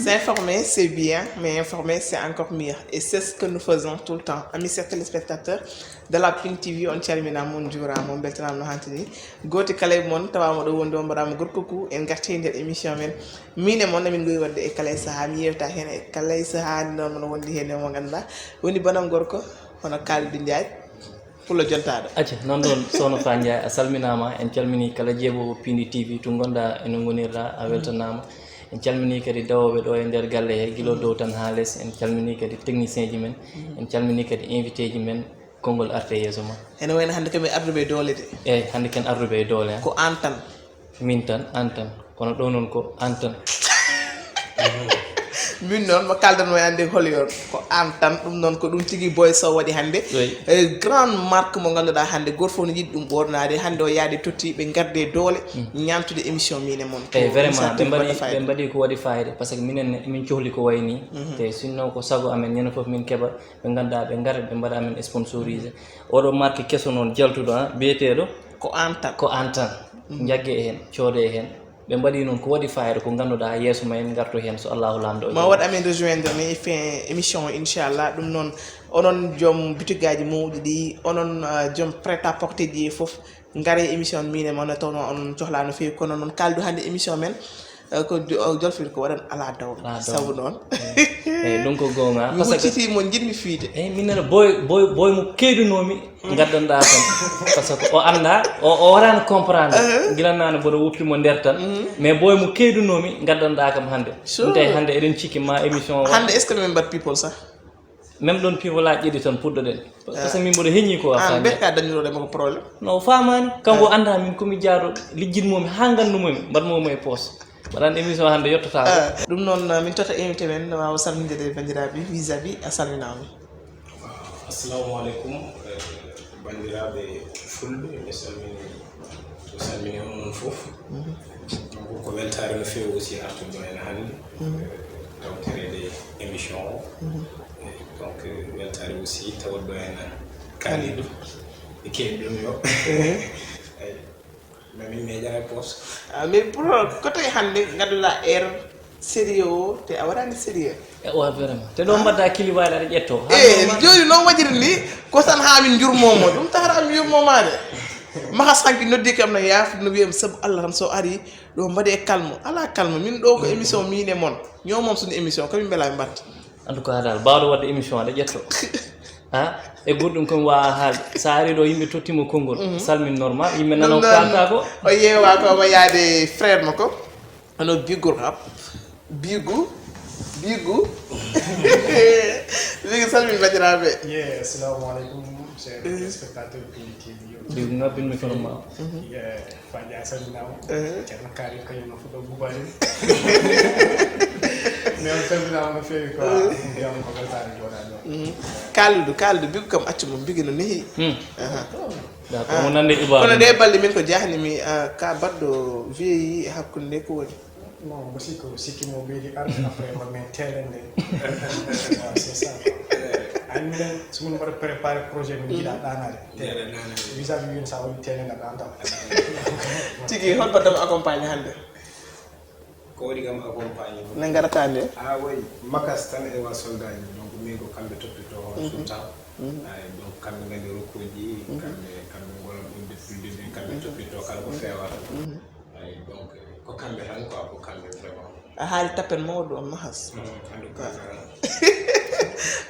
S'informer, c'est bien, mais informer, c'est encore mieux. Et c'est ce que nous faisons tout le temps. Amis chers téléspectateurs de la Pink TV, on calmina mon jura mon beltanam no hantini. Goti kala mon tawama do wondo mbaram gorkoku en garti nder émission men. Mine mon min goy wadde e kala saha mi yewta hen e kala saha non mon wondi hen mo ganda. Woni bonam gorko hono kaldi Ndiaye. Pour le jontade acca non ɗon sohno Fa Ndiaye a salminama en calmini kala jeeɓowo Pindi TV to gonɗa eno gonirɗa a weltanama en calmini kadi dawoɓe ɗo e nder galle he guilo dow tan ha less en calmini kadi technicien ji men en calmini kadi invité ji men konngol arte yeeso ma ene wayno hande kami arduɓe e doole de eyyi hande ken arduɓe e doole ko an tan min tan an tan kono ɗo noon ko an tan min noon mo kaldanmo hannde holyor ko an tan ɗum noon ko ɗum tigi Boy Sow waɗi hannde grande marque mo ngannduɗaa hannde goto fof no yiɗi ɗum ɓornade hannde o yaade totti ɓe garde doole ñamtude émission mine moon eyyi vraiment ɓe mbaɗi ko waɗi fayida par ce que minen min cohli ko way ni te sinno ko sago amen ñande foof min keeɓa ɓe ngannduɗa ɓe gara ɓe mbaɗa amen sponsorisé oɗo marque kesso noon jaltuɗo biyeteɗo ko an tan ko an tan jagge e hen coode e hen ɓe mbaɗi noon ko waɗi fayida ko ngannduɗa yeeso ma en garto hen so Allahu lamdo ma waɗ amen rejoindre mi fin émission inchallah ɗum noon onon joom butigaji mawɗi ɗi onon joom prêt à porter ji foof gaare émission mine mono tawno onon cohla no fewi kono noon kaldu hannde émission men ko jolfir ko waɗan ala dawɗo sabu noon eyyi ɗum ko gonga mi hucciti mo jiɗmi fiide eyyi min nene boy mo keydunomi gaddanɗa tan par ce que o anda o warani comprendre guilanani mboɗo wuppimo nder tan mais boy mo keydunomi gaddanɗa kam hannde ɗum tawi hannde eɗen cikki ma émission o hannde est ce que min mbat people sa même ɗon people aji ɗiɗi tan puɗɗoɗen par ce que min mboɗo heññi ko an ɓe ka dañuroɗema ko probléme no famani kanko anda min komi jaaɗo lijjinmomi ha gandumomi mbaɗmomo e poche waɗan émission hannde yettota ɗum noon min tota invité men wawa salminde bandiraɓe vis à vis a salminama assalamu aleykum bandiraɓe fulɓe mi salmini onon foof donc ko weltare no fewi aussi artude en hannde tawterede émission o donc weltare aussi tawaɗo en kalidou e keeɓi ɗum yo min meeƴa e poos mais pour côté hannde ngannduɗa air sérieux o te a waɗani sérieux wa vraiment te ɗo mbadda kiliwaɗe aɗa ƴetto joni noon waɗiri ni ko tan ha min jurmomo ɗum tahata mi jurmomade maka sanki noddi kam no yaafde no wiyam saabu Allah tan so ari ɗo mbaɗe calme ala calme min ɗo ko émission mine moon ñomom suni émission komin beela ɓe mbatta en tout cas dal bawɗo wadde émission aɗa ƴetto ha e goɗɗum komi wawa haalde sa ari ɗo yimɓe tottimo konngol salmin normal yimɓe nano kalta ko o yeewa ko omo yaade frère makko ono biggour rap bigu bigu salmin bandiraɓe assalamu aleykum chers téléspectateurs Pindi TV bigu ngabbin micro ma Fa Ndiaye salminama ceerno kaari kañumno fuɗɗo bubani mais on salminama no fewi quoi mbiyama ko weltare joɗaɗo kaldu bigu kam accu mum bigi no neehi d'accord mo nande ibadu kono nde balɗe min ko jahnimi ka baɗɗo weeyi hakkude nde ko woni non mo sikkimo ɓeydi arde après mamin telende c'est ça an minen somin mbaɗa préparé projet min jiiɗa ɗanade vis à vis win sa waɗi telende ɗan tam tigi hol baddamo accompagné hannde ko waɗi kam accompagné ne garata nde oui makas tan e wa soldat ji donc min ko kamɓe toppito sultan donc kamɓe gandi rokkuji kamɓe golon ɗum depuis début kamɓe toppito kala ko fewata donc ko kamɓe tan quoi ko kamɓe vraiment a haali tappen mawɗo on mahas en tout cas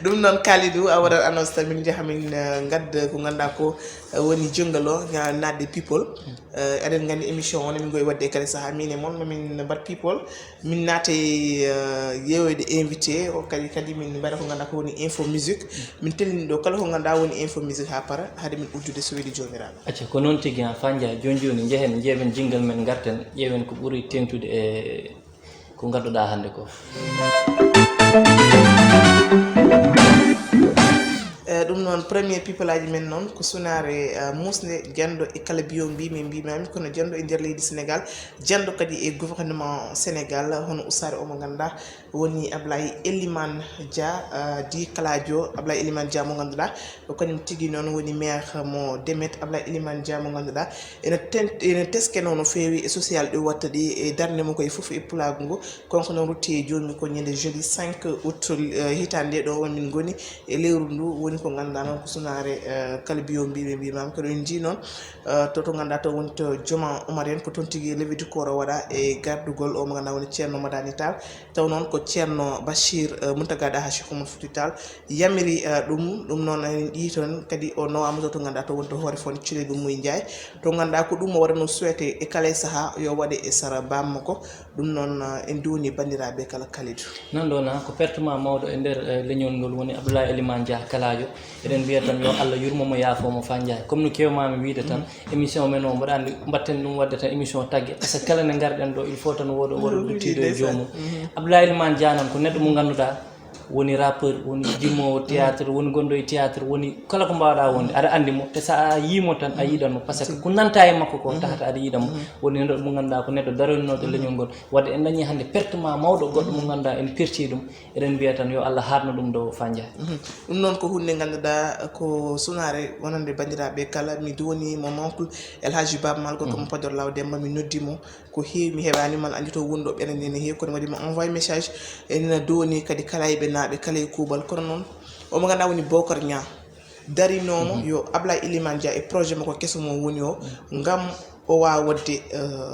ɗum noon Kalidou a waɗat annonce tan min jaaha min gadda ko ganduɗa ko woni jongal o nadde people eɗen gandi émission o min goye wadde kadi saaha min e moon mamin mbat people min naate yewoyde invité o kadi min mbaɗa ko ganduɗa ko woni info musique min tellini ɗo kala ko ganduɗa woni info musique ha para haade min uddude so weeli jomiraɗo acca ko noon tigui ha Fa Ndiaye joni jeehen jeeɓen jingle men garten ƴeewen ko ɓuuri tengtude e ko gadduɗa hannde ko ɗum noon premier people aji men noon ko sunare musde jando e kala biyo mbimami kono jando e nder leydi sénégal jando kadi e gouvernement sénégal hono usare omo ganduɗa woni Ablaye Elimane Dia di kaladio Ablaye Elimane Dia mo ganduɗa ko kañum tigui noon woni maire mo Demet Ablaye Elimane Dia mo ganduɗa ene teske noon no fewi e social ɗi watta ɗi e darde mo koye foof e pulago ngo konko noon rutti e joni ko ñande jeudi 5 août hitande ɗo wonmin goni e lewru ndu woni ko ganduɗa noon ko sunare kala biyo mbimami kono en ji noon to ganduɗa to woni to Joma Oumar en ko toon tigui levée du corps waɗa e gardugol o mo ganduɗa woni ceerno Madani Tall taw noon ko ceerno Bachir Mountaga Daha Cheikh Oumar Fouti Tall yamiri ɗum noon en ƴi toon kadi o nowama to ganduɗa to woni to hoore fon Thiolédou Mouy Ndiaye to ganduɗa ko ɗum o waɗano souhaité e kala saaha yo waɗe e sara bamma ko ɗum noon en duwoni bandiraɓe kala Kalidou nan ɗon ko pertement mawɗo e nder leñol ngol woni Abdoulaye Elimane Dia kalajo eɗen mbiya tan yo Allah yurmomo yaafomo fa Ndiaye comme no kewmami wiide tan émission men o mbaɗa andi mbatten ɗum wadde tan émission taggue par ce que kala nde garɗen ɗo il faut tan woɗo duttiɗo e jomum Abdoulaye Elimane Dia noon ko neɗɗo mo ganduɗa woni rappeur woni jimmowo théâtre woni gonɗo e théâtre woni kala ko mbawɗa wonde aɗa andi mo te sa yimo tan a yiɗanmo par ce que ko nanta e makko ko tahata aɗa yiɗanmo woni neɗɗo mo ganduɗa ko neɗɗo daroynoɗo leñol ngol wadde en dañi hande pertement mawɗo goɗɗo mo ganduɗa en perti ɗum eɗen mbiya tan yo Allah harno ɗum ɗo fa Ndiaye ɗum noon ko hunde ganduɗa ko sunare wonande bandiraɓe kala mi duwoni mon oncle El Hadji Baba Mal gorko mo Podor Law Demba mi noddimo ko heewi mi heɓani mal andi to woni ɗo ɓerende ne heewi kono waɗimo envoyé message ene duwoni kadi kala eɓe naaɓe kala e kuuɓal kono noon omo ganduɗa woni Bocar Niang darinomo yo Ablaye Elimane Dia e projet makko kesso mo woni o ngam o wawa wadde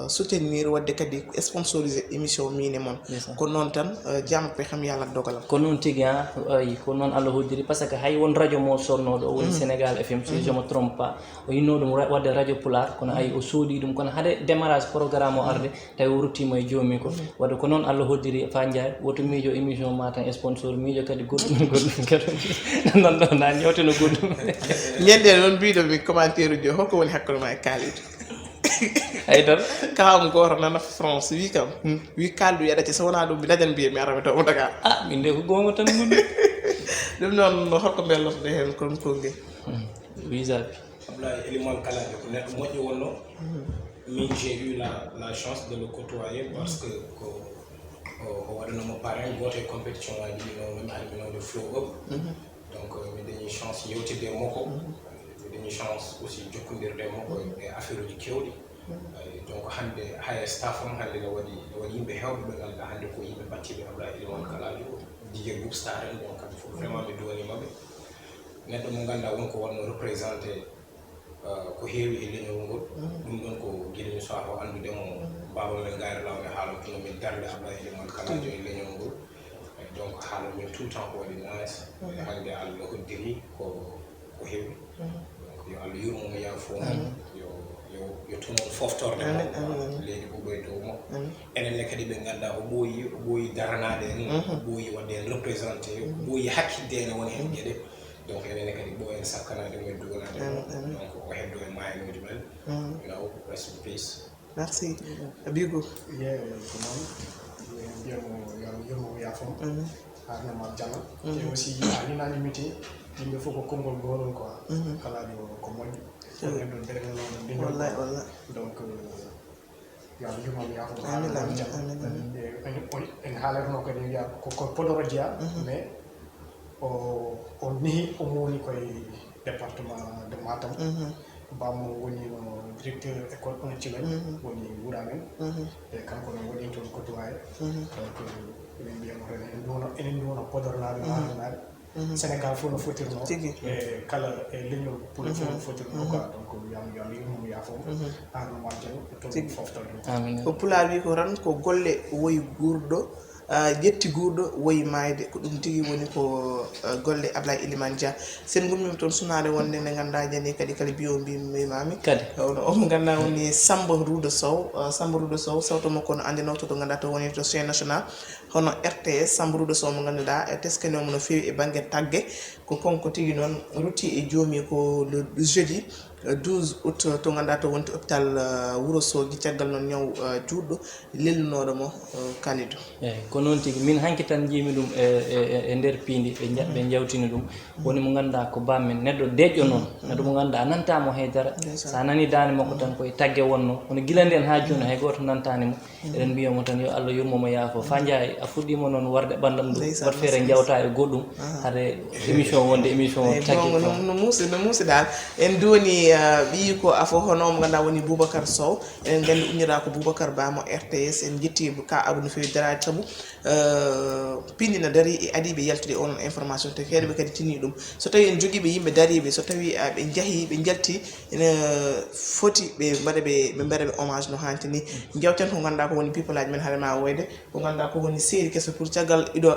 soutenir wadde kadi sponsorisé émission mine moon ko noon tan jamma pe xam yalla dogalam ko noon tigui ay ko noon Allah hoddiri par ce que hay won radio mo sonnoɗo o woni Sénégal FM si je me trompe pas o yinno ɗum wadde radio Pular kono ay o soodi ɗum kono haade démarrage programme o arde tawi o ruttima e joomi ko wadde ko noon Allah hoddiri fa Ndiaye woto miijo émission ma tan sponsor miijo kadi goɗɗum kadi non non na ñewteno goɗɗum ñande noon mbiɗomi commentaire uji holko woni hakkude ma e Kalidou haydara kawam goto nana France wi kam wi Kalidou yaɗate so wona ɗum mi dañan mbiye mi araɓe tomo Dakar min de ko gonga tan gonɗi ɗum noon holko bellotoɗe hen kon kongue visa bi Ablaye Elimane Kalajo ko neɗɗo moƴƴo wonno min j'ai eu la chance de le côtoyer parce que o waɗanoma parrain goto e compétition aji ɗino min alminode flow up donc mi dañi chance yewtidde e makko mi dañi chance aussi jokkodirde e makko e affaire uji kewɗi donc hande hay staff on hande ne waɗi yimɓe hewɓe ɓe ganduɗa hande ko yimɓe battiɓe Ablaye Elimane Kalajo DJ Group Star en donc kamɓe fof vraiment ɓe duwanimaɓe neɗɗo mo ganduɗa wonko wonno représenté ko heewi e leñol ngol ɗum ɗon ko guiɗimi so o andudemo baba men gayre law e haala kono min darde Ablaye Elimane Kalajo e leñol ngol donc haala min tout le temps ko waɗi nice hande Allah hoddiri ko heewi donc yo Allah yurmomo yaafomo yo tunon foftorde mo leydi ɓuɓoye dow mo enenne kadi ɓe ganduɗa o ɓooyi daranade en o ɓooyi wadde en représenté o ɓooyi hakkidde ene woni hen gueɗe donc enenne kadi ɓooyen sakkanade mo e duganade donc o heddo e mayanoji men rest in peace merci Bigo ko noon mbiyamo yo yurmomo yaafom harnama jalla te aussi a l'unanimité yimɓe fof ko konngol ngolol quoi Kalajo ko moƴƴi neɗɗo dergal noon ndiñol wallahi wallahi donc yo Allah yurmomo yaafom harnama jalla en haalatno kadi wiya ko Podor Dia mais o nehi omo woni koye département de Matam bammo woni no directeur école on Thilen woni wuramen e kanko no waɗi toon côtoyé donc emin mbiyamo tan enen duwono Podor naaɓe Matam naaɓe Sénégal fof no fotirno e kala e leñol pour fof no fotirno quoi donc wiyamo yo Allah yurmomo yaafomo harnoma jan toon foftorde ko Pular wi ko tan ko golle woyi gurɗo ƴetti gurɗo woyi mayde ko ɗum tigui woni ko golle Ablaye Elimane Dia sen gummima toon sunade wonde nde ganduɗa jani kadi kala biyo mbimami kadi omo ganduɗa woni Samba Rouda Sow sawto makko no andino to ganduɗa to woni to chaîne national hono RTS Samba Rouda Sow mo ganduɗa teskanomo no fewi e banggue taggue ko konko tigui noon rutti e joomi ko le jeudi 12 août to ganduɗa to wonti hôpital Wourossogui caggal noon ñaw juɗɗo lelnunoɗo mo Kalidou. eyyi ko noon tigui min hanki tan jiimi ɗum e nder piindi ɓe jawtini ɗum woni mo ganduɗa ko bammen neɗɗo deƴƴo noon neɗɗo mo ganduɗa a nantamo haydara sa nani dande makko tan koye taggue wonno hono guila nden ha joni hay goto nantanimo eɗen mbiyamo tan yo Allah yurmomo yaafo fa jaay a fuɗɗima noon warde ɓandam ɗum wat feere jawta e goɗɗum haade émission wonde émission taggue no muusi dal en doni ɓi ko afo hono mo ganduɗa woni Boubacar Sow en gandi ummira ko Boubacar Bamo RTS en jetti ka abou no fewi darade saabu pindi no dari e adiɓe yaltude on information te heeɗeɓe kadi tinni ɗum so tawi en joguiɓe yimɓe dariɓe so tawi ɓe jaahi ɓe jalti ene foti ɓe mbaɗaɓe hommage no hantini jewten ko ganduɗa ko woni people aji men haade ma woyde ko ganduɗa ko woni série kesso pour caggal iɗo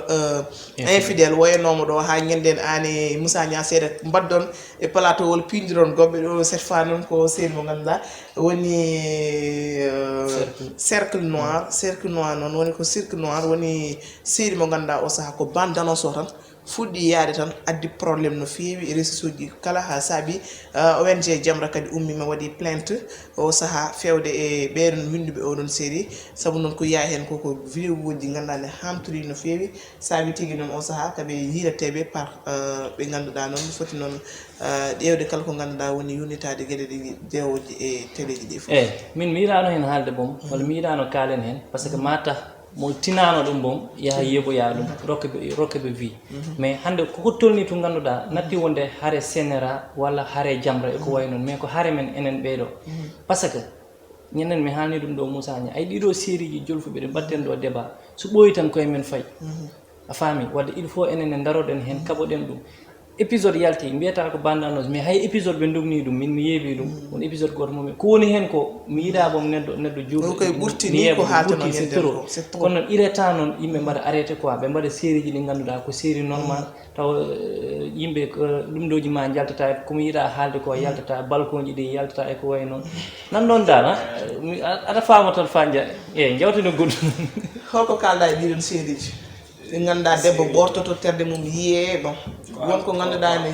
infidèle woyanomo ɗo ha ñanden ane Moussa Nia seeɗa mbaddon e plateau wol pindiron goɓɓe ɗo cette fois noon ko série mo ganduɗa woni cercle noir noon woni ko cirque noir woni série mo ganduɗa o saaha ko bande d'annonce o tan fuɗɗi yaade tan addi probléme no feewi e réseau ji kala ha saabi ONG Jamra kadi ummima waɗi plainte o saaha fewde e ɓeɗon winduɓe oɗon série saabu noon ko yiya hen koko vidéo ji ganduɗa ne hamtori no feewi saabi tigui noon o saaha kaɓe yiireteɓe par ɓe ganduɗa noon foti noon ƴewde kala ko ganduɗa woni yurnitade gueɗe ɗi jewoji e téléji ɗi fof. eyyi min mi yiɗano hen haalde boom walla mi yiɗano kaalen hen par ce que mata mo tinano ɗum boom yaha yeeɓoya ɗum rokkeɓe vie mais hande koko tolni to ganduɗa natti wonde haare sénéra walla haare Jamra e ko way noon mais ko haare men enen ɓeeɗo par ce que ñanden mi haalni ɗum ɗo Moussa Nia ay ɗiɗo série ji jolfuɓe ɗe mbatten ɗo débat so ɓooyi tan koye men fayi a faami wadde il faut enen e daroɗen hen kaɓoɗen ɗum épisode yalti mbiyata ko bande annonce mais hay épisode ɓe dumni ɗum min mi yeeɓi ɗum won épisode goto momi ko woni hen ko mi yiɗa bom neɗɗo juuɗo koye ɓurti ni ko hatano c'est trop kono noon il est temps noon yimɓe mbaɗa arrêté quoi ɓe mbaɗa série ji ɗi ganduɗa ko série normal taw yimɓe ɗum ɗoji ma jaltata komi yiɗa haalde ko yaltata balcon ji ɗi yaltata e ko way noon nan ɗon dal aɗa faama tan fa dia eyyi jawtino goɗɗum holko kalɗa e ɗiɗon série ji ɗi ganduɗa debbo ɓortoto terde mum yiye bon wonko ganduɗa ne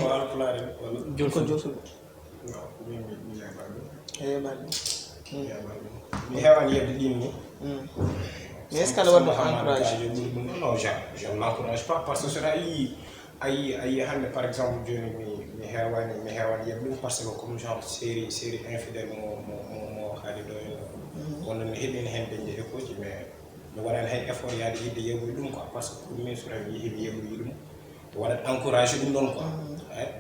ko jolfuɓe mi heewani yebde ɗin ni mais est ce que aɗa waɗno encouragé non je n'encourage pas parce que soɗa ayi hande par exemple joni mi heewani yebde ɗum par ce que comme genre série infidèle mo haali ɗo en wonno mi heeɓino hen dañde écho ji mais mi waɗani hay effort yaade yidde yeɓoyi ɗum quoi par ce que pour min so tawi mi yeehi mi yeɓoyi ɗum waɗat encouragé ɗum ɗon quoi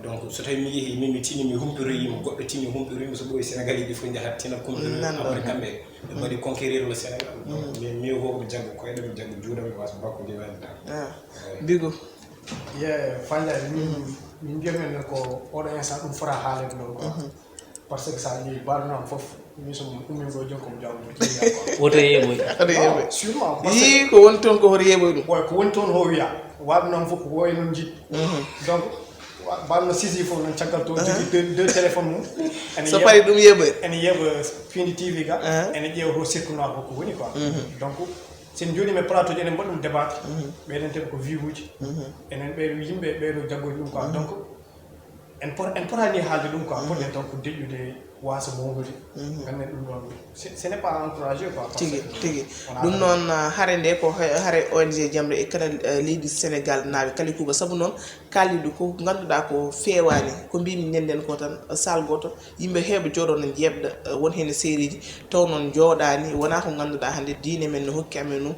donc so tawi mi yeehi min mi tini mi humpitoyima goɗɗo tini humpitoyima so ɓooyi Sénégal ji fof jahat tina humpitoyima après kamɓe ɓe mbaɗi conquérir le Sénégal donc min mieux vaut mi jaggo koyɗe mi jaggo juuɗam mi wasa bakkude welde Bigo fañade min mbiyatmen ko oɗo instant ɗum fota haalede ɗon quoi par ce que sa ƴeewi mbaɗunam fof min so ɗumin ɗo joni komo jawmo jeeya quoi woto yeeɓoy aɗa yeeɓoy sûrement yi ko woni toon ko hoto yeeɓoy ɗum ko woni toon ho wiya waɗunam fof ko woy noon jiɗi donc mbaɗno sisi fof noon caggal to jogui deux téléphone mum so paari ɗum yeeɓoy ene yeeɓa Pindi TV ga ene ƴeewa to cirque noir ko woni quoi donc sen joɗima plateau ji enen mbaɗ ɗum débat ɓeɗen teɓa ko vie uji enen ɓeɗo yimɓe ɓeɗo jaggori ɗum quoi donc en potani haalde ɗum quoi poɗen tan ko deƴƴude wasa mawnude ganden ɗum ɗon ce n'est pas encouragé quoi tigi ɗum noon haare nde ko haare ONG Jamra e kala leydi Sénégal naaɓe kala kuuba saabu noon kalliɗo ko ganduɗa ko fewani ko mbimi ñanden ko tan salle goto yimɓe heeɓe jooɗo no jeebɗa won hen série ji taw noon jooɗani wona ko ganduɗa hande diine men no hokki amen nu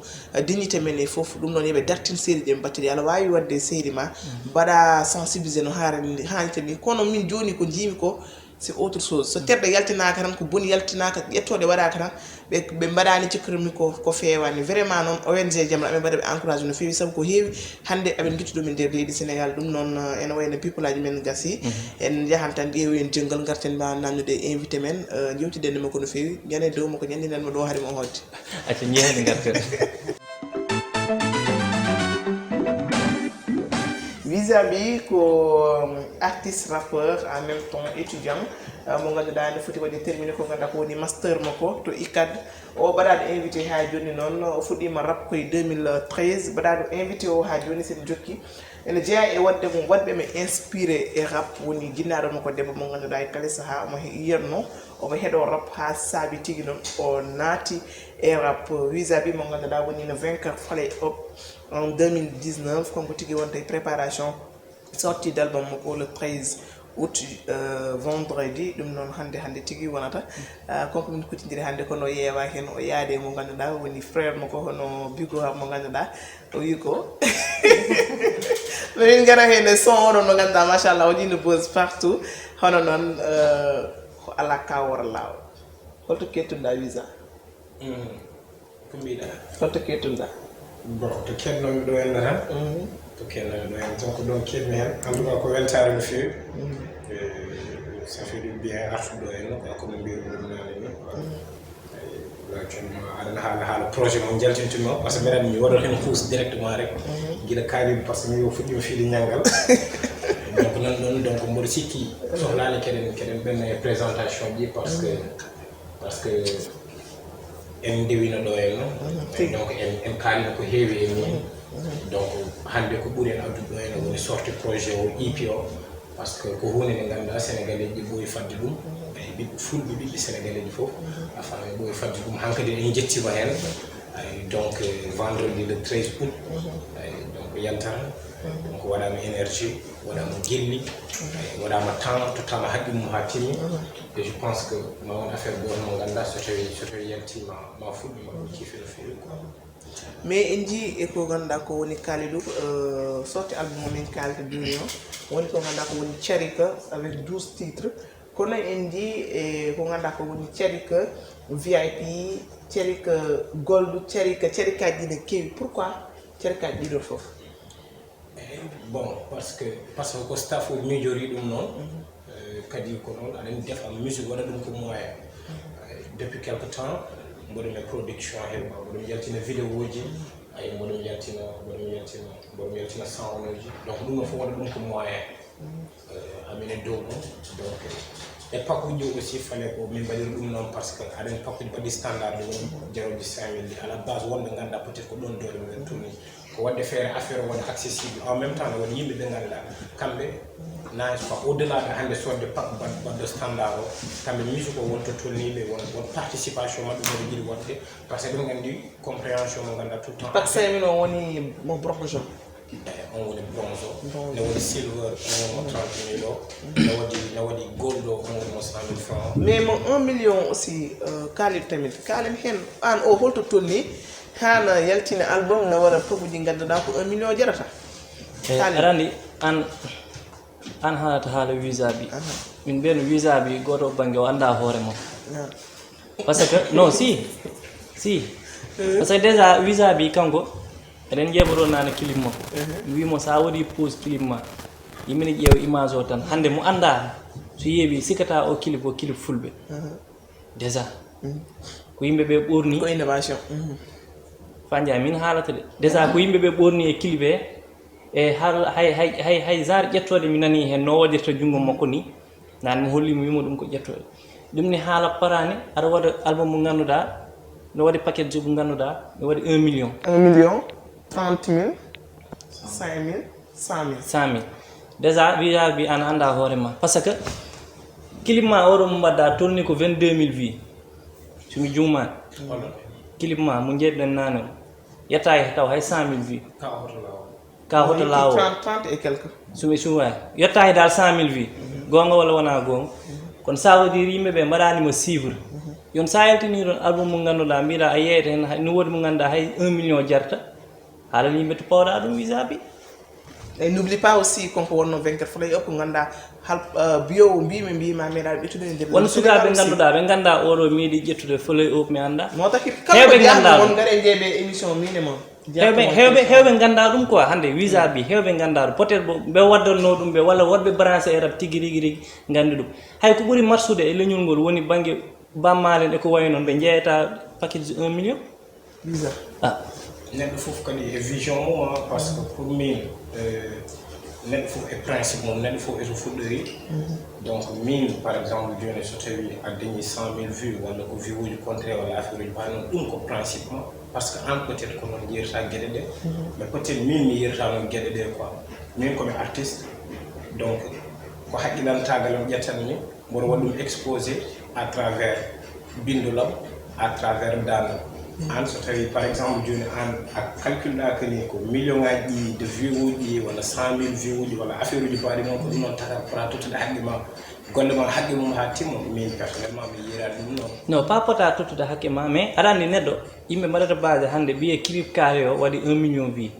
dignité men e foof ɗum noon yooɓe dartin série ji ɓe mbattiri aɗa wawi wadde série ma mbaɗa sensibilisé no hannirta ni kono min joni ko jiimi ko c'est autre chose so terɗo yaltinaka tan ko boni yaltinaka ƴettoɗe waɗaka tan ɓe mbaɗani cikkirmi ko fewani vraiment noon ONG Jamra aɓe mbaɗa ɓe encouragé no fewi saabu ko heewi hande aɓen guittu ɗum e nder leydi Sénégal ɗum noon ene wayno people aji men gasi en jahan tan ƴeewi en jenggal garten mbawa namnude invité men jewtidenne makko no fewi ñande dow makko ñandinanmo ɗo haade mo hodde acca jeehade garten vis-à-vis ko artiste rappeur en même temps étudiant mo ganduɗa ne foti waɗi terminé ko ganduɗa ko woni master makko to ICAD o baɗaɗo invité ha joni noon o fuɗɗima rap koye 2013 baɗaɗo invité o ha joni sen jokki ene jeeya e wadde mo waɗɓe mi inspiré e rap woni jinnaɗo makko debbo mo ganduɗa e kala saaha omo yiyatno omo heeɗo rap ha saabi tigui noon o naati e rap vis-à-vis mo ganduɗa woni no vainqueur Fallay Up en 2019 konko tigui wonta e préparation sortie d'album makko le 13 août vendredi ɗum noon hande tigui wonata konko min kutidiri hande kono yeewa hen o yaade mo ganduɗa woni frère makko hono bigo mo ganduɗa o wi ko min gara hen son oɗon mo ganduɗa machallah o ɗino bose partout hono noon ko ala kawora lawol holto kettuɗa visa ko mbiɗa holto kettuɗa bon to kennomi ɗo henna tan to kennomi ɗo hen tan ko ɗon kenmi hen en tout cas ko weltare no fewi ça fait du bien artuɗo henno kono mbirumi ɗum nane ni aɗana haala projet mo jaltintumi par ce que mbeɗa mi waɗat hen pousse directement rek guiɗa kaaliɗo par ce que mi fuɗɗima fiide ñaggal donc nan ɗon donc mboɗo sikki sohlani keɗen ɓenna e présentation ji parce que en ndewino ɗo henno donc en kaalino ko heewi e min donc hande ko ɓuuri en addude ɗo henno woni sorti projet o EP o par ce que ko hunde nde ganduɗa sénégalais ji ɓooyi fadde ɗum e ɓiɓɓe fulɓe ɓiɓɓe sénégalais ji fof a faami ɓooyi fadde ɗum hankkadi en jettima hen donc vendredi le 13 août donc yaltara donc waɗama énergie waɗama guelli waɗama temps tottama haqqi mum ha timmi et je pense que ma won affaire goto mo ganduɗa so tawi yaltima ma fuɗɗi ma kiifi no fewi quoi mais en jii e ko ganduɗa ko woni Kalidou sorti album min kalde joni o woni ko ganduɗa ko woni Thiarika avec 12 titres kono en jii e ko ganduɗa ko woni Thiarika VIP Thiarika Gold Thiarikaji ne kewi pourquoi Thiarikaji ɗiɗo foof bon parce que ko staff o miijori ɗum noon kadi ko noon aɗa defa musique waɗa ɗum ko moyen depuis quelque temps mboɗo e production he mboɗo jaltina vidéo ji mboɗo jaltina sound uji donc ɗum ɗo fof waɗa ɗum ko moyen amine dow ɗum donc e pakkuji aussi fallait ko min mbaɗiri ɗum noon par ce que aɗen pakkuji mbaɗi standard de woni jaroji 5000 ɗi à la base wonɓe ganduɗa peut être ko ɗon dole men tourni ko wadde feere affaire o waɗa accessible en même temps ne waɗi yimɓe ɓe ganduɗa kamɓe naji quoi au delà de hande sodde pak baɗɗo standard o kamɓe musique o wonto tolniɓe won participation maɓɓe mboɗo jiiɗi wonde par ce que ɗum gandi compréhension mo ganduɗa tout le temps pak 5000 o woni mo bronze on woni bronze o ne waɗi silver on woni mo 30 000 o ne waɗi gold o on woni mo 100 000 francs mais mo 1 million aussi Kalidou tamit kalen hen an o holto tolni hana yaltina album ne waɗa poguji ganduɗa ko 1 million jarata arandi an haalata haala vis-à-vis min mbiyano vis-à-vis goto banggue o anda hoore mum par ce que non si par ce que déjà vis-à-vis kanko eɗen ƴeɓoɗo nane clip makko mi wimo sa waɗi pose clip ma yimine ƴeewa image o tan hande mo anda so yeewi sikata o clip fulɓe déjà ko yimɓeɓe ɓorni ko innovation fanja min haalata de déjà ko yimɓeɓe ɓorni e clip e hay genre ƴettode mi nani hen no waɗirta jungo makko ni nan mi hollimo wimo ɗum ko ƴettode ɗum ni haala parani aɗa waɗa album mo ganduɗa no waɗi paquet ji mo ganduɗa no waɗi 1 million 1 million 30 000 5 000 100 000 déjà vis-à-vis an anda hoore ma par ce que clip ma oɗo mo mbadda tolni ko 22 000 vues somi juumani clip ma mo jeeɗiɗen nane o yettaki taw hay 100 000 vues ka hoto lawol 30 et quelque somi suwani yettaki dal 100 000 vues gonga walla wona gonga kono sa waɗiri yimɓeɓe mbaɗanimo suivre yon sa yaltini ɗon album mo ganduɗa mbiɗa a yeyata hen no woodi mo ganduɗa hay 1 million jarta haalal yimɓe to pawɗa ɗum vis-à-vis et n'oublie pas aussi konko wonno vainqueur Fallay Up ko ganduɗa biyowo mbima meeɗa ɓettude nder won sukaɓe ganduɗa ɓe ganda oɗo miiɗi ƴettude Fallay Up mi anda motaki kala ganda on gaare jeeɓe émission mine moon hewɓe ganda ɗum quoi hande vis-à-vis hewɓe ganda ɗum peut être ɓe waddalno ɗum ɓe walla woɗɓe branché e rap tigui rigui gandi ɗum hay ko ɓuuri marsude e leñol ngol woni banggue bammalen e ko wayi noon ɓe jeeyata paquet 1 million visa neɗɗo fof kadi e vision mum parce que pour min neɗɗo fof e principe mum neɗɗo fof eto fuɗɗori donc min par exemple joni so tawi a dañi 100 000 vues walla ko vue uji contraire walla affaire uji mbaɗi noon ɗum ko principe ma par ce que an peut être ko noon yirta gueɗe ɗe mais peut être min mi yirta noon gueɗe ɗe quoi min komi artiste donc ko haqqilantagal mi ƴettanmi mboɗo waɗa ɗum exposé à travers bindulam à travers dal an so tawi par exemple joni an a calculɗa que ni ko million ngaji de vues uji walla 100 000 vues uji walla affaire uji mbaɗi noon ko ɗum noon tata pota tottude haqqe ma golle ma haqqe mum ha timmo min personnellement mi yirani ɗum noon non pas pota tottude haqqe ma mais aɗa andi neɗɗo yimɓe mbaɗata base hannde ɓiye clip carré o waɗi 1 million vie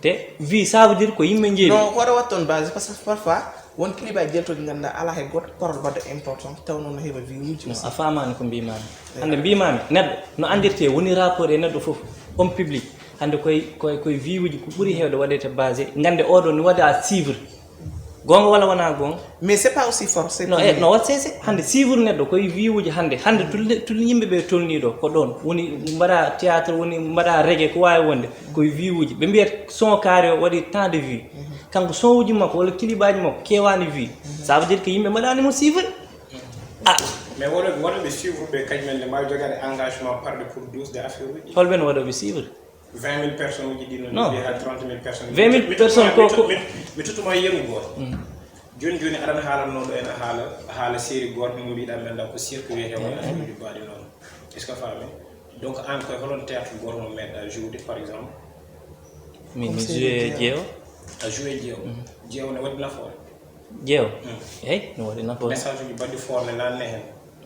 te vie ça veut dire ko yimɓe jeeɗi non hoto watton base par ce que parfois won clip aji jeltoji ganduɗa ala hay goto parole wadde important taw noon no heeɓa vie uji non a famani ko mbimami hande mbimami neɗɗo no andirte woni rapport e neɗɗo foof homme public hande koye vie uji ko ɓuuri hewde waɗete basé gande oɗo no waɗa à suivre gonga walla wona gonga mais c'est pas aussi fort c'est non no wat sese hande suivre neɗɗo koye vie uji hande tulli yimɓeɓe tolniɗo ko ɗon woni mbaɗa théâtre woni mbaɗa reggae ko wawi wonde koye vie uji ɓe mbiyata son carré o waɗi tant de vie kanko son uji makko walla kilibaji makko kewani vie ça veut dire que yimɓe mbaɗanimo suivre ah mais woɗoɓe suivre ɓe kañumenne mbawi jogade engagement parde pour 12 de affaire uji holɓen waɗoɓe suivre 20 000 personnes uji ɗi non ha 30 000 personnes 20 000 personnes ko mi tutuma yeru goto joni aɗana haalannoɗo ene haala série goto mo mbiɗa mi anda ko cirque wiyete wona affaire uji mbaɗi noon est ce que faami donc an koye holon théâtre goto mo meɗɗa joude par exemple min mi joué jeewo a joué jeewo ne waɗi nafoore jeewo eyyi no waɗi nafoore message uji baɗɗi forne nanne hen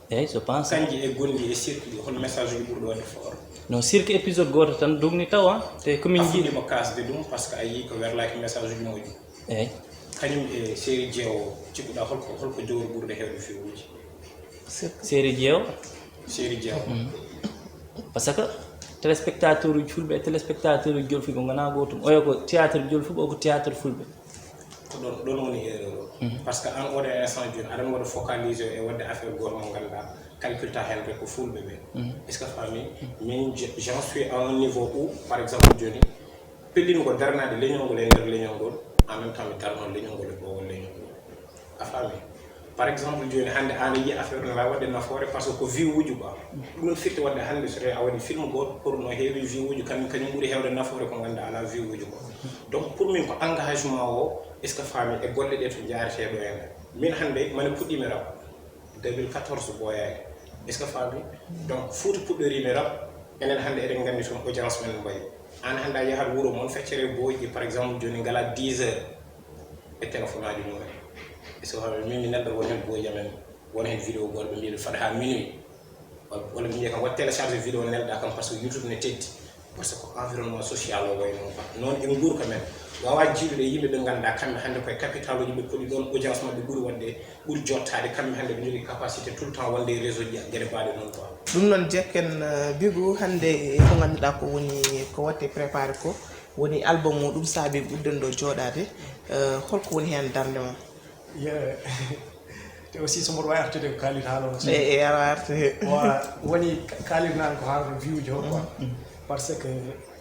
eyyi je pense kanji e gonɗi e cirque ɗi hol message uji ɓurɗo wadde fort non cirque épisode goto tan dugni taw te komin jiiɗimo kasde ɗum par ce que a yii ko werlaki message uji moƴƴi eyyi kañum e série jeewo cikkuɗa holko jowri ɓurde hewde fiwuji série jeewo par ce que téléspectateur uji fulɓe e téléspectateur uji jolfuɓe gona gotum oyo ko théâtre jolfuɓe o ko théâtre fulɓe ko ɗon woni erreur o par ce que an oɗo instant joni aɗan waɗa focalisé e wadde affaire goto mo ganduɗa calculta hen ɓe ko fulɓe ɓe est ce que fami min j'en suis à un niveau où par exemple joni pellin ko darnade leñol ngol e nder leñol ngol en même temps mi darno leñol ngol e ɓowol leñol ngol a fami par exemple joni hande an yi affaire no wawi wadde nafoore par ce que ko vie uji quoi ɗum ɗon firti wadde hande so tawi a waɗi film goto pour no heewi vie uji kañum ɓuuri hewde nafoore ko ganduɗa ala vie uji quoi donc pour min ko engagement o est ce que fami e golle ɗe to jaareteɗo hen min hande mane puɗɗimi rap 2014 boyaki est ce que fami donc Fouta puɗɗorimi rap enen hande eɗen gandi toon audience men mbayi an hande a yahat wuuro moon feccere boyji par exemple joni ngala 10 heures e téléphone aji mumen est ce que fami min mi neɗɗo woni hen boyji amen wona hen vidéo goto ɓe mbiɗo faɗa ha minuit walla ɓe mbiya kam wat téléchargé vidéo nelɗa kam par ce que YouTube ne teddi par ce que environnement social o way noon quoi noon en guurka men wawa jiiɗude yimɓe ɓe ganduɗa kamɓe hannde koye capital uji ɓe poli ɗon audience maɓɓe ɓuuri wadde ɓuuri jottade kamɓe hannde ɓe jogui capacité tout le temps wonde e réseau ji gueɗe mbaɗe noon quoi ɗum noon jekken Bigou hannde ko ganduɗa ko woni ko watte préparé ko woni album o ɗum saabi ɓurɗen ɗo jooɗade holko woni hen darde mon te aussi so mboɗo wawi artude ko kalit haalono e awa artu he woni kalit nan ko haalde view ji o quoi par ce que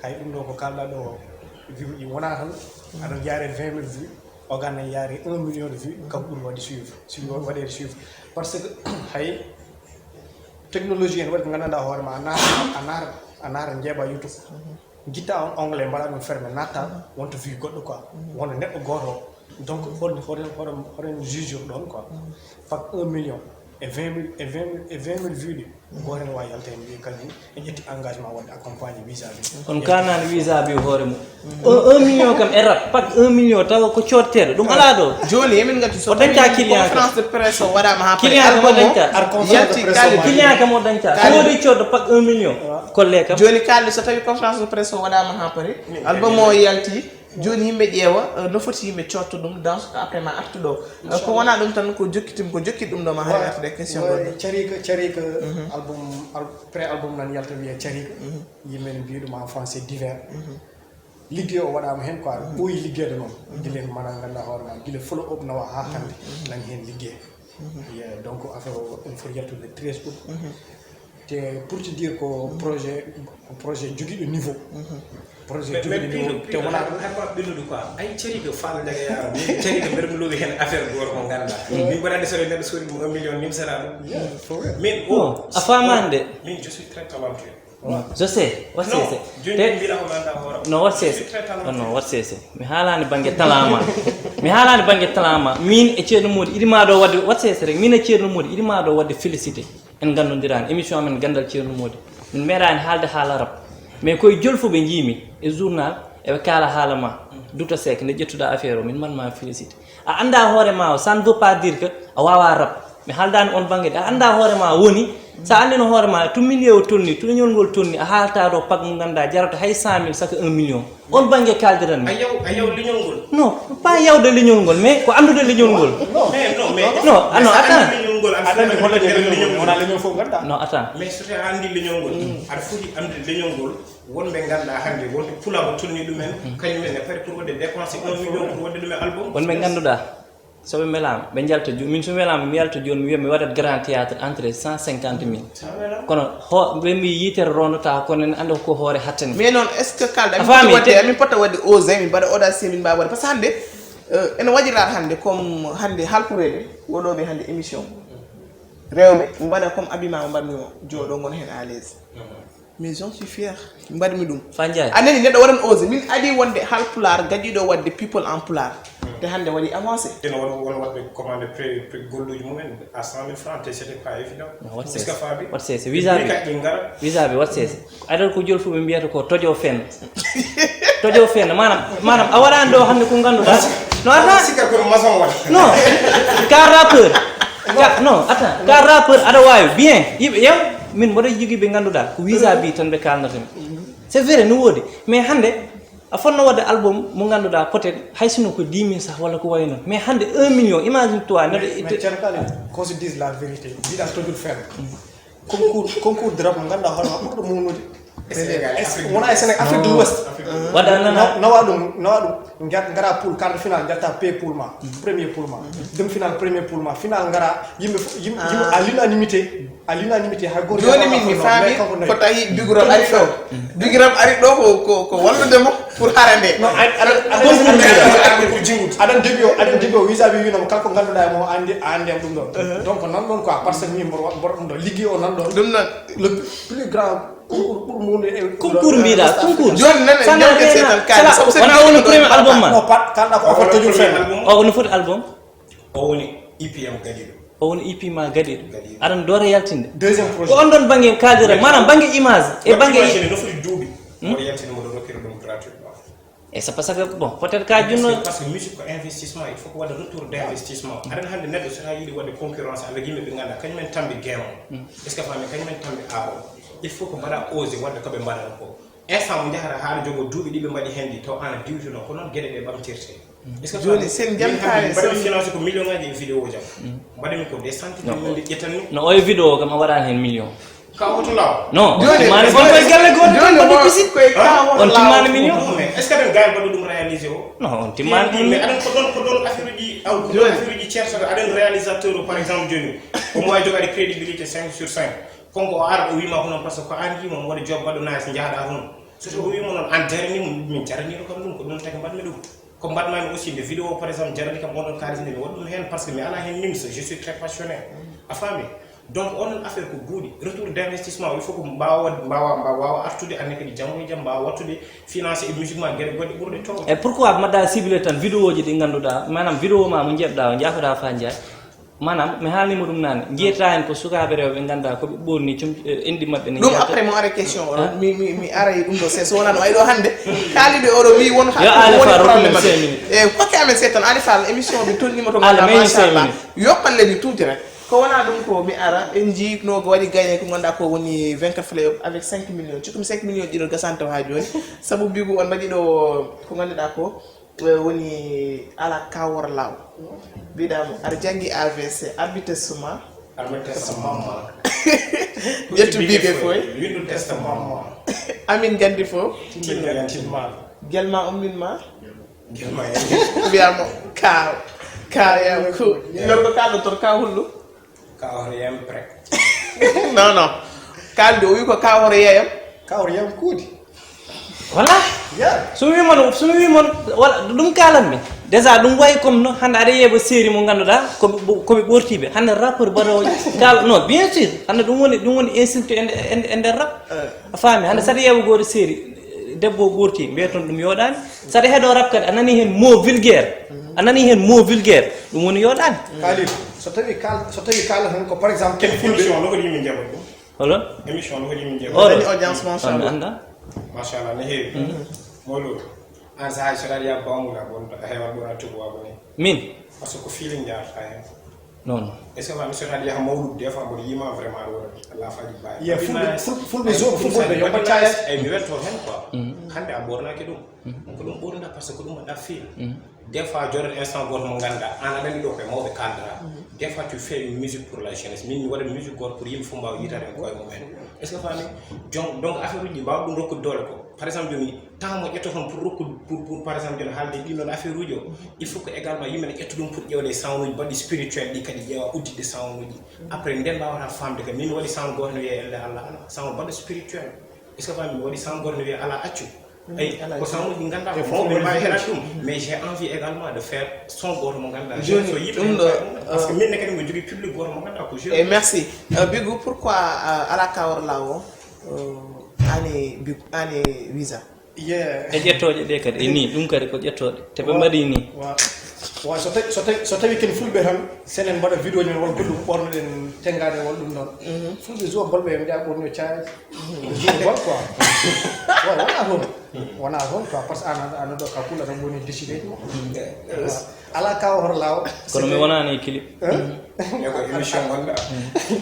hay ɗum ɗo ko kalɗa ɗo view ji wona tan aɗa jaare 20 000 vues o ganna yaari 1 million de vues kam ɓuuri wadde suivre waɗede suivre par ce que hay technologie en waɗi ko gandanɗa hoorema a naata jeeɓa YouTube guitta on onglet mbaɗa ɗum fermé natta wonto vue goɗɗo quoi wona neɗɗo goto o donc hoɗen juge ɗon quoi fat 1 million et 20 000 vues ɗi goto ne wawi yaltene mbiye kañum en ƴetti engagement wadde accompagné visa bi on kanani visa bi hoore mum 1 million kam e rap pat 1 million tawa ko cotteɗo ɗum ala ɗo joni emin gandi so dañta client conférence de presse o waɗama ha client kam o dañta client kam o dañta so waɗi coddo pat 1 million kolle kam joni kalde so tawi conférence de presse o waɗama ha paari album o yalti joni yimɓe ƴeewa no foti yimɓe cotto ɗum dans après ma artu ɗo ko wona ɗum tan ko jokkitim ko jokki ɗum ɗo ma hay artude question ɗo carika album pré album nan yalta wiye carika yimɓe ne mbiya ɗum en français divers liggey o waɗama hen quoi ɓooyi liggede noon guila hen mana ganduɗa hoorema guila folo up nawa ha hande nani hen liggey donc affaire o ɗum foti yaltude 13 août pour te dire que projet jogi de niveau projet jogi de niveau te wala harba bindu quoi ay ceri ko fal daga yaara ni ceri ko ber lugo hen affaire gor ko ganda min barade sore neddo sori 1 million nim sara min o afamande min je suis très talentueux je sais what say no what say no what say mi halani bange talama min e ceerno modi idima do wadde what say rek min e ceerno modi idima do wadde félicité en gandondirani émission amen gandal ceerno modi min meeɗani haalde haala rab mais koye jolfuɓe jiimi e journal eɓe kaala haala ma Douta Seck nde ƴettuɗa affaire o min manma félicité a anda hoorema o ça ne veut pas dire que a wawa rab mi haaldani on banggue de a anda hoorema woni sa andino hoorema tummini o tonni tuñol ngol tonni a haalta ɗo pak mo ganduɗa jarata hay 100 000 saka 1 million on banggue kaldiranmi a yaw leñol ngol non pas yawde leñol ngol mais ko andude leñol ngol non attends adande holle leñol wona leñol fof ganda non attends mais so tawi andi leñol ngol aɗa foti andude leñol ngol wonɓe ganduɗa hande wonde pulamo tonni ɗumen kañumen e pari pour wadde dépensé 1 million pour wadde ɗumen album wonɓe ganduɗa soɓe melama ɓe jalta joni min so welama mi yalta joni mi wiya mi waɗat grand théâtre entrée 150 000 kono ɓe mbi yitere rondota kono en anda ko hoore hattane mais noon est ce que kalda min pota wadde osé min mbaɗa audacieux min mbawa wadde par ce que hande ene waɗirat hande comme hande halpureɓe woɗoɓe hande émission rewɓe mbaɗa comme abima mbaɗmi o jooɗo gon hen à l'aise mais j'en suis fier mbaɗmi ɗum fandiaye anani neɗɗo waɗan osé min adi wonde halpular gaƴiɗo wadde people en pular te hande waɗi avancé ene won wadde commande prix golluji mumen à 100 000 francs te c'était pas évident est-ce que fabi wat sese visa bi wat sese adal ko jol fu ɓe mbiyata ko tojo fen manam a waɗani ɗo hande ko ganduɗa no sika ko maçon wat non car rappeur non attends car rappeur aɗa wawi bien yiɓe yew min mboɗo jogui ɓe ganduɗa ko visa bi tan ɓe kalnatami c'est vrai no woodi mais hande a fonno wadde album mo ganduɗa peut être hay sino ko 10 000 sah walla ko way noon mais hande 1 million imagine toi mais cerkale qu'on se dise la vérité mbiɗa tojul fen concours de rap mo ganduɗa hoorema ɓurɗo mawnude wona e sénégal afrique de l'ouest waɗa nawa ɗum gara poule quart de final jatta p poule ma premier poule ma demi final premier poule ma final gara yimɓe à l'unanimité hay goto joni min mi faami ko tawi biguram ari ɗo biguram ari ɗo ko walludemo pour harande aɗan deebi o visa wi winoma kala ko ganduɗa mo andem ɗum ɗon donc nan ɗon quoi par ce que min mboɗo ɗum ɗo ligguey o nan ɗon ɗum noon le plus grand concours mbiɗa concours joni nan jawke setan kaali wona woni premier album ma kalɗa ko offre tojul fen o no foti album o woni EPM gadiɗo o woni EP ma gaɗiɗo aɗan doora yaltinde deuxième projet ko on ɗon banggue kaaldira manam banggue image e banggue no foti duuɓi mboɗo yaltina mboɗo rokkira ɗum gratuitement et c'est parce que bon peut être ka junno parce que musique ko investissement il faut ko waɗa retour d' investissement aɗan hande neɗɗo so tawi yiiɗi wadde concurrence avec yimɓe ɓe ganduɗa kañumen tambi game o est ce que fami kañumen tambi aaro il faut ko mbaɗa osé wadde koɓe mbaɗata ko instant mo jahata haala jogo duuɓi ɗiɓe mbaɗi hen ɗi taw ana diwtino ko noon gueɗe ɗe ɓamtirte est ce que joni sen jamtare mbaɗmi financé ko million ngaji e vidéo jam mbaɗimi ko des centaines de millions ƴettanmi no oye vidéo kam a waɗani hen million ka oto law non timani gon koye galle goto koye ka on timmani million mais est ce que aɗen gawi mbaɗa ɗum réalisé o non on timmani mais aɗen ko ɗon affaire uji affaire uji ceertata aɗen réalisateur o par exemple joni omo wawi jogaade crédibilité 5 sur 5 konko o ara o wima ko noon par ce que ko an wima mo waɗa job mbaɗo nice jaaɗa toon so tawi o wima noon an jaranimo min jaranino kam ɗum ko ɗum tagi mbaɗmi ɗum ko mbaɗmami aussi nde vidéo par exemple jarani kam oɗon kalis nde mi waɗi ɗum hen par ce que mi ala hen nimsa je suis très passionné a faami donc onon affaire ko buuɗi retour d' investissement il faut ko mbawa artude anne kadi janggo e jaam mbawa wattude financé e musique ma gueɗe goɗɗe ɓurɗe to e pourquoi mbaɗa ciblé tan vidéo ji ɗi ganduɗa manam vidéo ma mo jeeɓɗa o jaafoɗa fa jaay manam mi haalnima ɗum nane jeyata hen ko sukaɓe rewɓe ganduɗa koɓe ɓorni enɗi mabɓe ne ɗum après mo ara question o mi aray ɗum ɗo se so wonano wayi ɗo hande kaaliɗo oɗo wi won woni probléme e hokke amen seeɗ tan Ali Fall émission ɓe tonnima to ganduɗa machallah yoppalle ni tuuti rek ko wona ɗum ko mi ara en jii no waɗi gagné ko ganduɗa ko woni 24 flay avec 5 millions cikkumi 5 millions ɗiɗo gasanto ha joni saabu bigu on mbaɗi ɗo ko ganduɗa ko woni ala kawor law mbiɗamo aɗa janggi AVC arbitre suma ƴettu biɓe foy windu testament amin gandi fo guelma umminma mbiyamo ka yam ko yorgo kaɗo toon ka hullu ka or yam prek non kaldo wi ko kawore yeyam kawre yam kuudi voilà sumi wimon wala ɗum kalanmi déjà ɗum wayi comme no hande aɗa yeeɓa série mo ganduɗa koɓe ɓortiɓe hande rappeur baɗowo kal non bien sûr hande ɗum woni insulte e nder rap a faami hande saɗa yeeɓa goto série debbo ɓorti mbiyaton ɗum yoɗani saɗa heeɗo rap kadi a nani hen mot vulgaire ɗum woni yoɗani kalil so tawi kala tan ko par exemple ken émission no ko yimi jabo holon émission no ko yimi jabo dañi audience machallah anda machallah ne heewi molo an sahaji so ɗaɗa yaha bawmuga bon heewat ɓura tubawa bone min par ce que feeling jarata hen non est ce que wami so ɗaɗa yaha mawlude des fois mboɗo yima vraiment aɗa wona laafaji bawi ye fulɓe zone fulɓe yomba caya eyyi mi welto hen quoi hande a ɓornaki ɗum ko ɗum ɓornda par ce que ɗum waɗa feel des fois joɗon instant goto mo ganduɗa an aɗa andi ɗo koye mawɓe kaldata des fois tu fais une musique pour la jeunesse min mi waɗa musique goto pour yimɓe fof mbawa yitade en koye mumen est ce que fami donc affaire uji mbawa ɗum rokkude dole ko par exemple joni temps mo ƴetto toon pour rokkude pour par exemple joni haalde ɗin ɗon affaire uji o il faut que également yimɓe ne ƴetta ɗum pour ƴewde sound uji baɗɗi spirituel ɗi kadi ƴeewa uddide sound uji après nden mbawata famde kadi min mi waɗi sound goto no wiye elle allah ala sound baɗɗo spirituel est ce que fami mi waɗi sound goto no wiye ala accu ay ko sound uji ganduɗa ko mawɓe mbawi heɗat ɗum mais j'ai envie également de faire son goto mo ganduɗa joni so yiɓe ɗum ɗo parce que min ne kadi mo jogui public goto mo ganduɗa ko jeune et merci Bigou pourquoi ala kawor lawo ani visa ye e ƴettoje ɗe kadi e ni ɗum kadi ko ƴettoɗe te ɓe mbaɗi ni wa so tawi ken fulɓe tan senen mbaɗa vidéo ñen won goɗɗum ɓornoɗen tengade won ɗum noon fulɓe jour bolɓe en mbiya ɓorno caari jour bol quoi wona toon quoi par ce que ana ɗo ka kulla tan woni décidé ala kawa hoto law kono mi wonani clip e ko émission gonɗa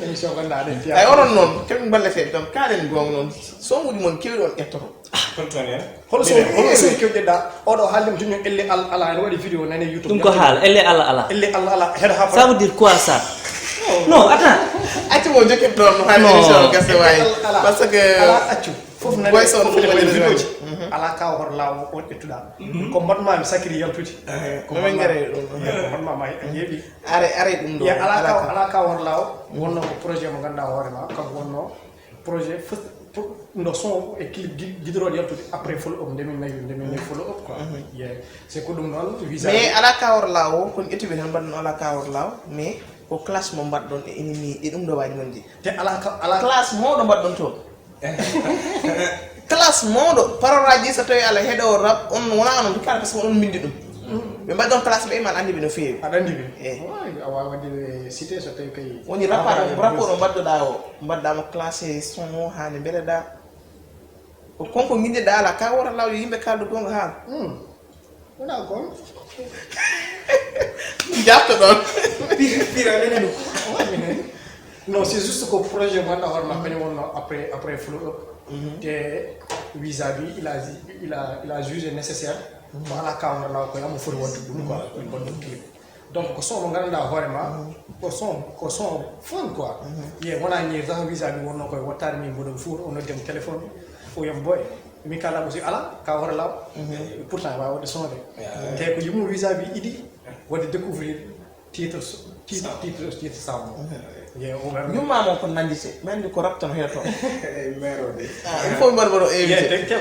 émission gonɗa aɗen fiya ay onon noon keɓe ballete ɗon kalen gong noon songuji moon kewɗi on ƴettoto holton hen holo so kewɗeɗa oɗo haaldema tumi elle ala ene waɗi vidéo nane youtube ɗum ko haala elle allah ala heɗa ha ça veut dire quoi ça non attends acci mo jokkit ɗon no hani émission gase wawi par ce que ala accu fof nane boy son fof waɗi vidéo ji ala kawa hoto law on ƴettuɗa ko mbatmami sakiri yaltude ko min gare ɗum ko mbatmama heeɓi are ɗum ɗo ya ala kawa hoto law wonno ko projet mo ganduɗa hoorema kanko wonno projet pour no son e clip guideroɗe yaltude après follow up ndemin nayi follow up quoi c'est ko ɗum noon visa mais ala kawor law kono ƴettuɓe tan mbaɗɗon ala kawor law mais ko classe mo mbaɗɗon e ennemi e ɗum ɗo waji mon ji te ala classe mawɗo mbaɗɗon toon classe mawɗo paroraji so tawi ala heeɗo rap on wona noon kala par ce que on bindi ɗum ɓe mbaɗɗon classe ɓe man andiɓe no feewi aɗa andi ɓe eyi a wawa wadde cité so tawi kay woni rapport o mbaɗɗoɗa o mbaɗɗamo classé son o hande mbeɗeɗa ko konko guindeɗa ala ka wota law yo yimɓe kaldu gonga haala wona gon jatto ɗon pira nene ɗum non c'est juste que projet mo ganduɗa hoorema kañum wonno après follow up te visa bi il a jugé nécessaire mo ala kawno law ko yamo foti wadde ɗum quoi gonɗum clip donc ko son mo ganduɗa hoorema ko son fun quoi ye wona ñir tan visa bi wonno koye wattade min mboɗon fuur o noddem téléphone o yom boy min kalama aussi ala ka hoto law pourtant wawi wadde sonde te ko yimmo visa bi iɗi wadde découvrir titre sound ñummamon ko nandite mi andi ko raptano heeto maire o de il faut mbaɗa mbaɗo évité te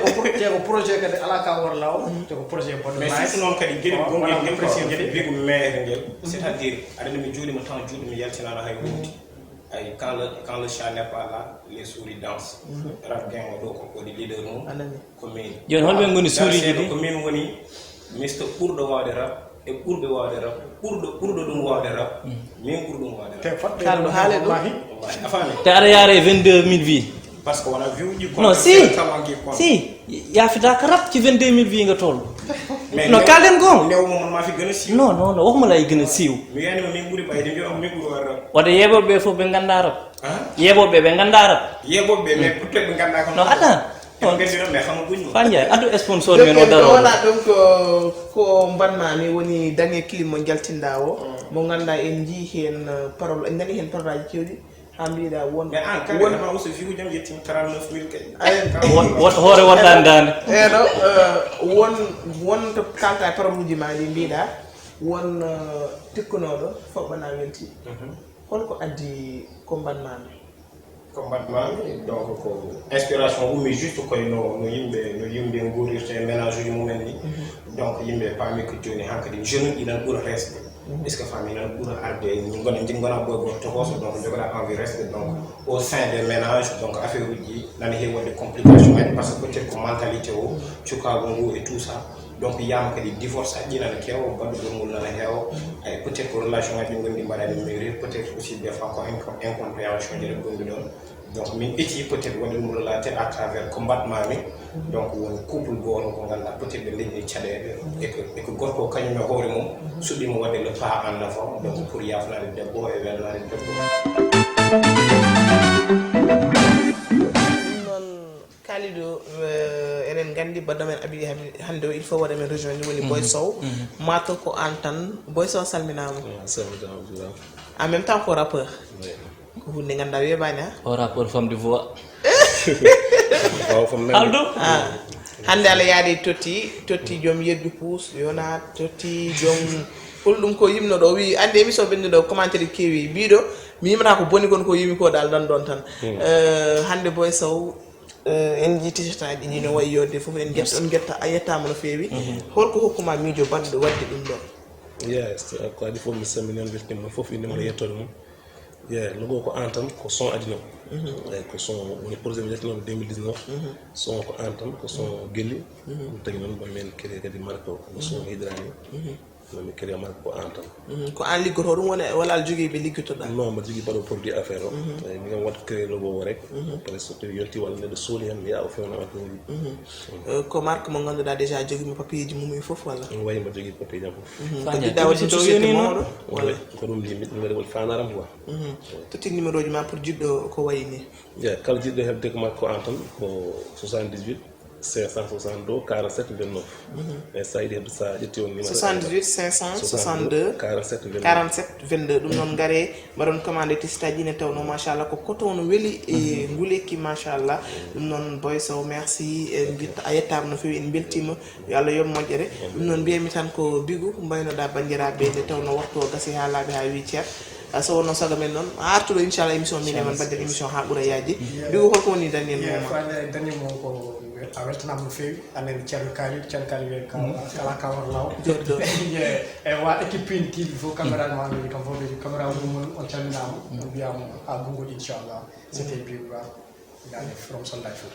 ko projet kadi ala ka wor law te ko projet bonɗo mais surtout noon kadi gueɗe gonguel ngel président gueɗe wiigo maire ngel c' est à dire aɗa mi juulima tan juuɗe mi yaltinano hay hunde ay quand le chat n'est pas là les souris dansent rap gang o ɗo ko woni leader mum ko min joni holɓe goni suuriji ɗi ko min woni misto ɓurɗo wawde rap e ɓurɓe wawde rap ɓurɗo ɗum wawde rap min ɓurɗum wawde rap te fotɓe kalɗo haale ɗum a faami te aɗa yaara e 22000 vies par ce que wona view uji non si yafitaka rap ci 22000 vies nga toll non kalden gonga ndew momon ma fi gën a siiw non waxuma lay gën a siiw mi yanima min ɓuuri ɓayde mbiyama min ɓuuri wa rap wadde yeɓoɓe ɓe fof ɓe ganda rap yeɓoɓe ɓe ganda rap yeɓoɓe ɓe mais pourquoi ɓe ganda kam non attends gandino mais xama guñmo fandia addu sponsor men o daro wona ɗum ko mbanmami woni dernier clip mo jaltinɗa o mo ganduɗa en jii hen parole en nani hen parole aji kewɗi ha mbiɗa won mais an kawonma so view jam yettimi 39000 kay hoore woddani dande eɗo won to kalta e parole uji ma ɗi mbiɗa won tikkunoɗo foɓɓana welti holko addi ko mbanmami combattement donc ko inspiration ummi juste koye no yimɓe guurirta e ménage uji mumen ni donc yimɓe paami ko joni hankkadi jeune uji nan ɓuura respect est ce que famille nan ɓuura arde gona ɓoy goto tokoso donc jogoɗa envie respect donc au sein des ménages donc affaire uji nana heewi wadde complication aji par ce que peut être ko mentalité o cukago ngu et tout ça donc yama kadi divorce aji nana keewa badduɗo ngol nana heewa ay peut être ko relation aji ɗi gondi mbaɗani mûrir peut être aussi des fois ko incompréhension ji ɗe gondi ɗon donc min eti peut être waɗi ɗum relaté à travers combattement mi donc woni couple goto ko ganduɗa peut être ɓe leƴƴi caɗele e ko gorko kañum e hoore mum suɗɗimo wadde le pas en avant donc pour yafnade debbo e welnade debbo Kalidou enen gandi baddo men abi hande il faut wada men rejoindre woni Boy Sow mato ko antan Boy Sow salminama en même temps ko rappeur ko hunde ganda webani ha o rappeur femme de voix Aldo hande ala yaade totti joom yeddu pous yona totti joom fulɗum ko yimno ɗo wi ande émission ɓenni ɗo commentaire kewi biɗo mi yimata ko boni gon ko yimi ko dal dan ɗon tan hande Boy Sow en jiti taji ni no wayi yodde fofu en getta a yettama no fewi holko hokkuma miijo banɗo wadde ɗum ɗo yes ko adi fof mi salmini on weltima fof indema no yettode mum logo ko an tan ko son adina eyi ko son woni projet mi yettinoɓe 2019 son ko an tan ko son guelli ɗum tagui noon bamen créé kadi marque o no son hidrani mi créé marque ko an tan ko an liggoto ɗum wala jogui ɓe liggotoɗa non mbaɗa jogui baɗo produit affaire o eyi mi kam watta créé logo o rek après so tawi yonti walla neɗɗo sohli hen mi yaa o fewna wadde ko marque mo ganduɗa déjà joguimo papier ji mum e foof walla wayi mbaɗa jogui papier jam foof ko jiɗɗa wadde to wiyete mawɗo walla ko ɗum limit mi waɗi wol fanaram quoi totti numéro ji ma pour jiɗɗo ko wayi ni kala jiɗɗo hebde ko marque ko an tan ko 78 562 47 29 e sa yiɗi hebde sa ƴetti on numéro 78 562 47 22 ɗum noon gaare mbaɗon commandé testaji ne tawno machallah ko coton no weeli e nguleki machallah ɗum noon Boy Sow merci e guitta a yettama no fewi en beltima yo Allah yob moƴƴere ɗum noon mbiyami tan ko Bigou mbaynoɗa bandiraɓe nde tawno waktu o gasi ha laaɓi ha wi ceer so wonno saga men noon artuɗo inchallah émission min e man badden émission ha ɓuura yaaji Bigou holko woni daniel moment daniel mo ko a weltanama no fewi anen ceerno kali wiye kala kawar law jordo e wa équipe Pin TV fof caméraman mi kam fof caméra mum on calminama on mbiyama ha gongol inchallah c'était Bigou yani from Sondage Foot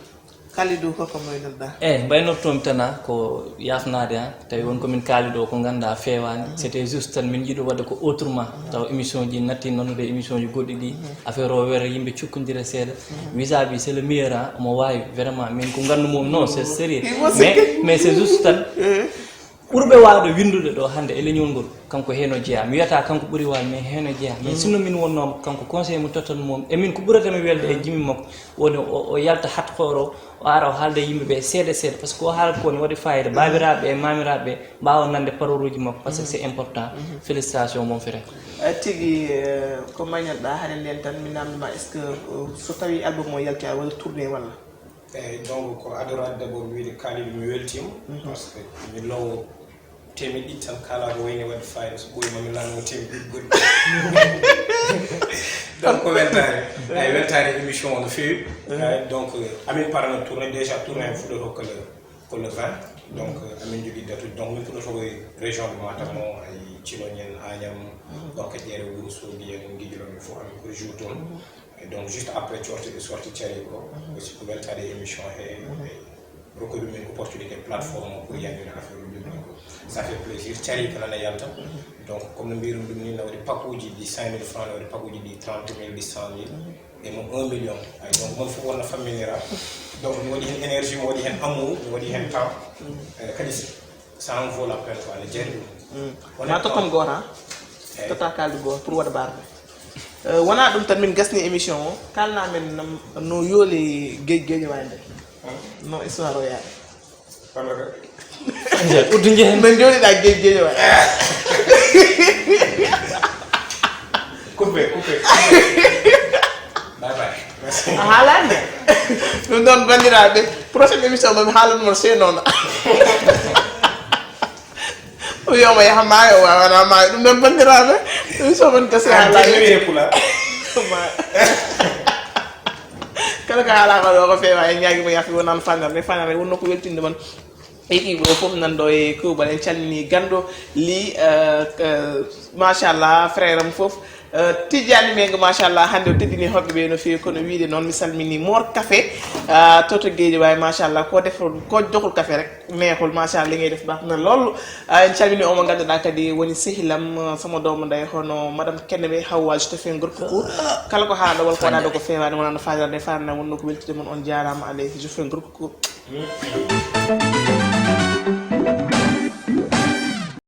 Kalidou koko moynoɗa mbaynortomi tana ko yafnade ha tawi wonko min kaali ɗo ko ganduɗa fewani c'était juste tan min jiiɗo wadde ko autrement taw émission ji natti nonnude émission ji goɗɗi ɗi affaire o wera yimɓe cukkodira seeɗa vis-à-vis c'est le meilleur omo wawi vraiment min ko gandumum non c'est sérieux mais c'est juste tan ɓurɓe wawde windude ɗo hande e leñol ngol kanko heno jeeya mi wiyata kanko ɓuuri wawi mais heno jeeya mais sinno min wonnoma kanko conseil mo tottan mom e min ko ɓuuratami welde e jimmi makko woni o yalta hatkoɗo o ara o haalde yimɓeɓe seeɗa seeɗa par ce que o haalata ko ne waɗi fayida babiraɓe e mamiraɓe mbawa nande parole uji makko par ce que c'est important félicitation mon frère tigui ko mañoɗa hane nden tan mi namdoma est ce que so tawi album o yalti a walla tourné walla eyyi donc ko adorade d' abord wiide Kalidou mi weltima par ce que mi lowo temi ɗiɗi tan kala ko wayni wadde fayida so ɓoyi mami lanno temi ɗiɗi goɗɗi donc ko weltare ay weltare émission o no fewi donc amin parano tourné déjà tourné en fuɗoto ko le 20 donc amin jogui datuji donc min fuɗoto koye région de Matam o ay Thilogne en Agnam donc ƴeere Wourossogui en Guidiron fof amin koye jour toon donc juste après sorti Thiari ko aussi ko weltade émission he rokkude min opportunité plateforme pour yannude affaire uji donc ça fait plaisir Thiari ko nana yalta donc comme no mbirum ɗum ni ne waɗi pakuji ɗi 5000 francs ne waɗi pakuji ɗi 30 000 ɗi 100 000 et mo 1 million ay donc mon fof wonna famminira donc mi waɗi hen énergie mi waɗi hen amour mi waɗi hen temps kadi ça en vaut la peine quoi ne jeeri ɗum ma totom goto tota kaldu goto pour waɗa barde wona ɗum tan min gasni émission o kalna men no yooli gueƴe wawi nde no histoire o yaade uddu jehen men jooɗiɗa gueƴe wawi coupé bye bye a haalande ɗum ɗon bandiraɓe prochaine émission mami haalanmo se noon o wiyoma yaha maayo wawana maayo ɗum ɗon bandiraɓe émission mon gasi ha laawi kala ka ala ko fewa e ñaagi mo yafi wonan fanare wonno ko weltinde man équipe o fof nanɗo e kuuɓal en calmini ganndo li machallah frère am fof Tidiane Mengo machallah hannde o teddini hoɓɓe ɓe no feewi kono wiide noon mi salmini Mor Café toto gueeji way machallah ko defo ko jogol café rek neexol machallah li ngay def baax na lool en calmini omo ngannduɗaa kadi woni sehilam sama doomu nday hono madame Kenneɓe Hawwaji to fen gorko cour kala ko haala wala ko waɗaɗo ko feewani wonano fajarde fanna wonno ko weltide mon on jarama alayhi jo fen gorko cour